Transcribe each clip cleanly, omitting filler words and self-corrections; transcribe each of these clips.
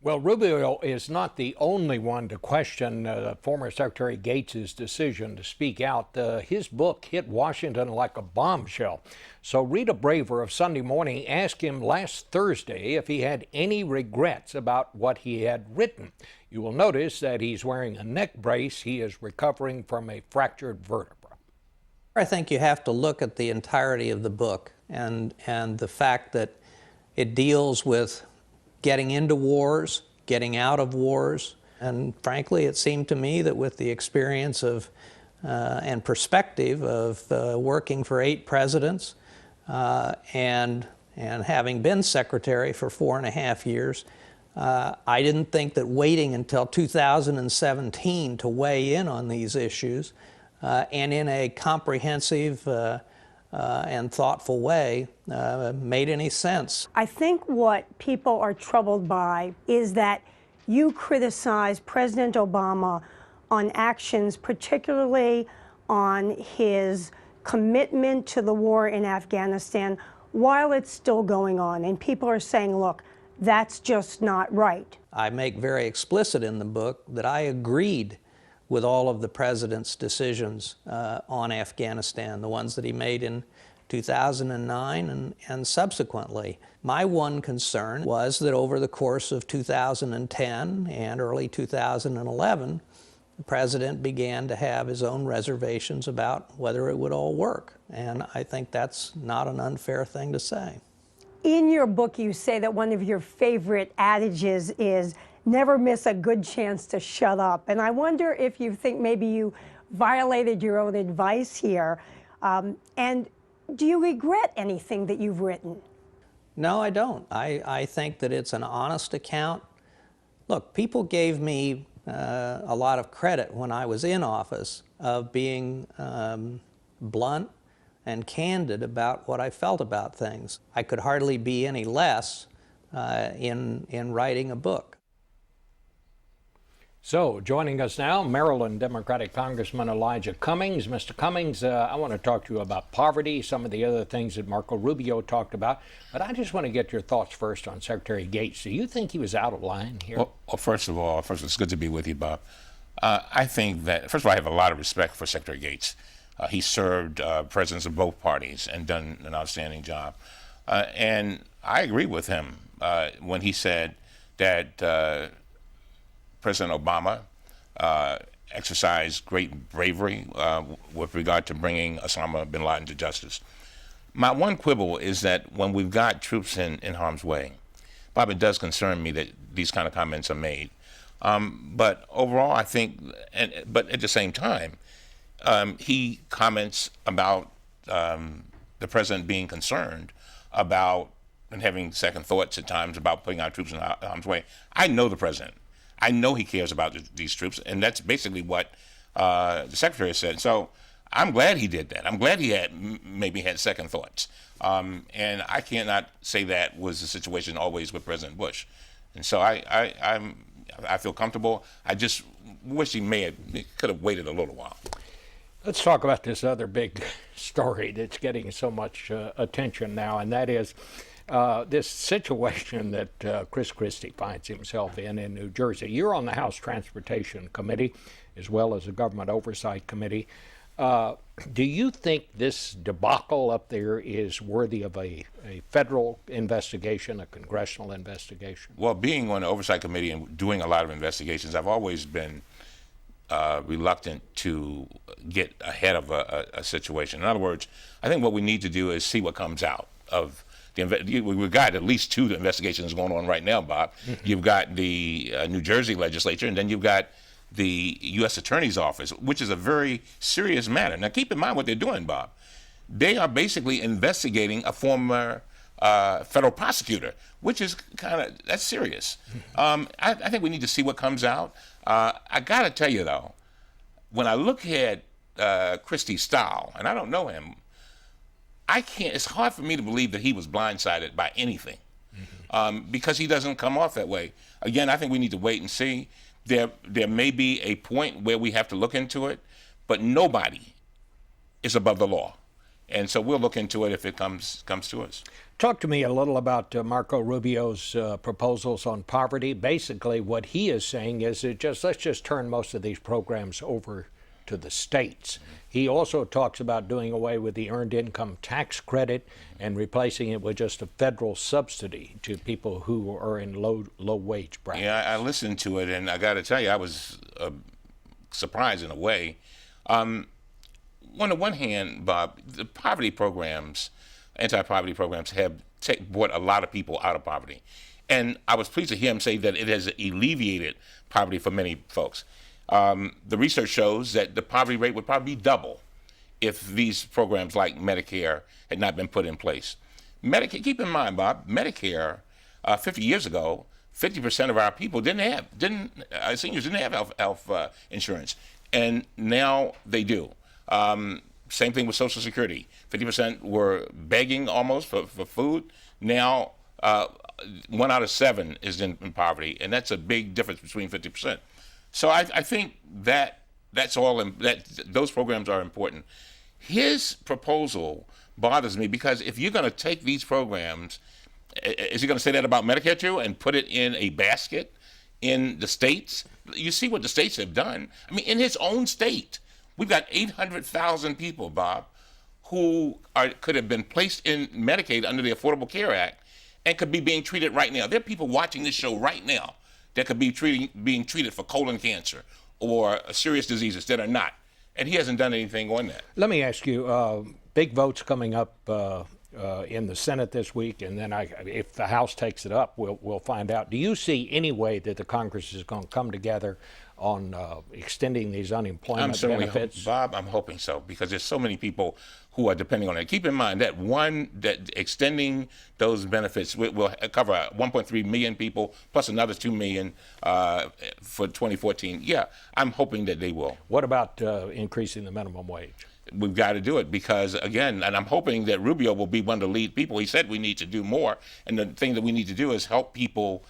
Well, Rubio is not the only one to question former Secretary Gates' decision to speak out. His book hit Washington like a bombshell. So Rita Braver of Sunday Morning asked him last Thursday if he had any regrets about what he had written. You will notice that he's wearing a neck brace. He is recovering from a fractured vertebra. I think you have to look at the entirety of the book and the fact that it deals with getting into wars, getting out of wars, and frankly, it seemed to me that with the experience of and perspective of working for 8 presidents and having been secretary for 4.5 years, I didn't think that waiting until 2017 to weigh in on these issues and in a comprehensive and thoughtful way made any sense. I think what people are troubled by is that you criticize President Obama on actions, particularly on his commitment to the war in Afghanistan while it's still going on. And people are saying, look, that's just not right. I make very explicit in the book that I agreed with all of the president's decisions on Afghanistan, the ones that he made in 2009 and subsequently. My one concern was that over the course of 2010 and early 2011, the president began to have his own reservations about whether it would all work. And I think that's not an unfair thing to say. In your book, you say that one of your favorite adages is never miss a good chance to shut up. And I wonder if you think maybe you violated your own advice here. And do you regret anything that you've written? No, I don't. I think that it's an honest account. Look, people gave me a lot of credit when I was in office of being blunt and candid about what I felt about things. I could hardly be any less in writing a book. So, joining us now, Maryland Democratic Congressman Elijah Cummings. Mr. Cummings, I want to talk to you about poverty, some of the other things that Marco Rubio talked about, but I just want to get your thoughts first on Secretary Gates. Do you think he was out of line here? Well, first of all, it's good to be with you, Bob. I think that, first of all, I have a lot of respect for Secretary Gates. He served presidents of both parties and done an outstanding job. And I agree with him when he said that President Obama exercised great bravery with regard to bringing Osama bin Laden to justice. My one quibble is that when we've got troops in harm's way, Bob, it does concern me that these kind of comments are made. But overall, I think, but at the same time, he comments about the president being concerned about and having second thoughts at times about putting our troops in harm's way. I know the president. I know he cares about these troops, and that's basically what the secretary said. So I'm glad he did that. I'm glad he maybe had second thoughts. And I cannot say that was the situation always with President Bush. And so I feel comfortable. I just wish he could have waited a little while. Let's talk about this other big story that's getting so much attention now, and that is this situation that Chris Christie finds himself in New Jersey. You're on the House Transportation Committee as well as the Government Oversight Committee. Do you think this debacle up there is worthy of a federal investigation, a congressional investigation? Well, being on the Oversight Committee and doing a lot of investigations, I've always been reluctant to get ahead of a situation. In other words, I think what we need to do is see what comes out of we've got at least 2 investigations going on right now, Bob. Mm-hmm. You've got the New Jersey legislature, and then you've got the U.S. Attorney's Office, which is a very serious matter. Now, keep in mind what they're doing, Bob. They are basically investigating a former federal prosecutor, which is that's serious. I think we need to see what comes out. I got to tell you, though, when I look at Christie's style, and I don't know him, it's hard for me to believe that he was blindsided by anything because he doesn't come off that way. Again, I think we need to wait and see. There may be a point where we have to look into it, but nobody is above the law. And so we'll look into it if it comes to us. Talk to me a little about Marco Rubio's proposals on poverty. Basically, what he is saying is let's just turn most of these programs over to the states. He also talks about doing away with the earned income tax credit and replacing it with just a federal subsidy to people who are in low wage brackets. Yeah, I listened to it, and I got to tell you, I was surprised in a way. On the one hand, Bob, the poverty programs, anti-poverty programs, have brought a lot of people out of poverty. And I was pleased to hear him say that it has alleviated poverty for many folks. The research shows that the poverty rate would probably be double if these programs like Medicare had not been put in place. Medicare, keep in mind, Bob, Medicare 50 years ago, 50% of our people seniors didn't have health insurance, and now they do. Same thing with Social Security. 50% were begging almost for food. Now, 1 out of 7 is in poverty, and that's a big difference between 50%. So I think that's all. Those programs are important. His proposal bothers me because if you're going to take these programs, is he going to say that about Medicare too and put it in a basket in the states? You see what the states have done. I mean, in his own state, we've got 800,000 people, Bob, who could have been placed in Medicaid under the Affordable Care Act and could be being treated right now. There are people watching this show right now that could be being treated for colon cancer or serious diseases that are not. And he hasn't done anything on that. Let me ask you, big votes coming up in the Senate this week, and then if the House takes it up, we'll find out. Do you see any way that the Congress is going to come together on extending these unemployment benefits? Bob, I'm hoping so, because there's so many people who are depending on it. Keep in mind that extending those benefits will cover 1.3 million people plus another 2 million for 2014. Yeah, I'm hoping that they will. What about increasing the minimum wage? We've got to do it because, again, and I'm hoping that Rubio will be one of the lead people. He said we need to do more, and the thing that we need to do is help people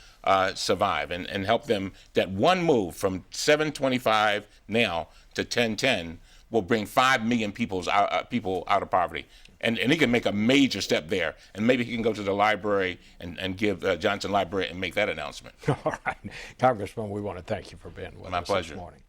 survive and help them. That one move from $7.25 now to $10.10 will bring 5 million people out of poverty. And he can make a major step there. And maybe he can go to the library and give Johnson Library and make that announcement. All right. Congressman, we want to thank you for being with us pleasure. this morning.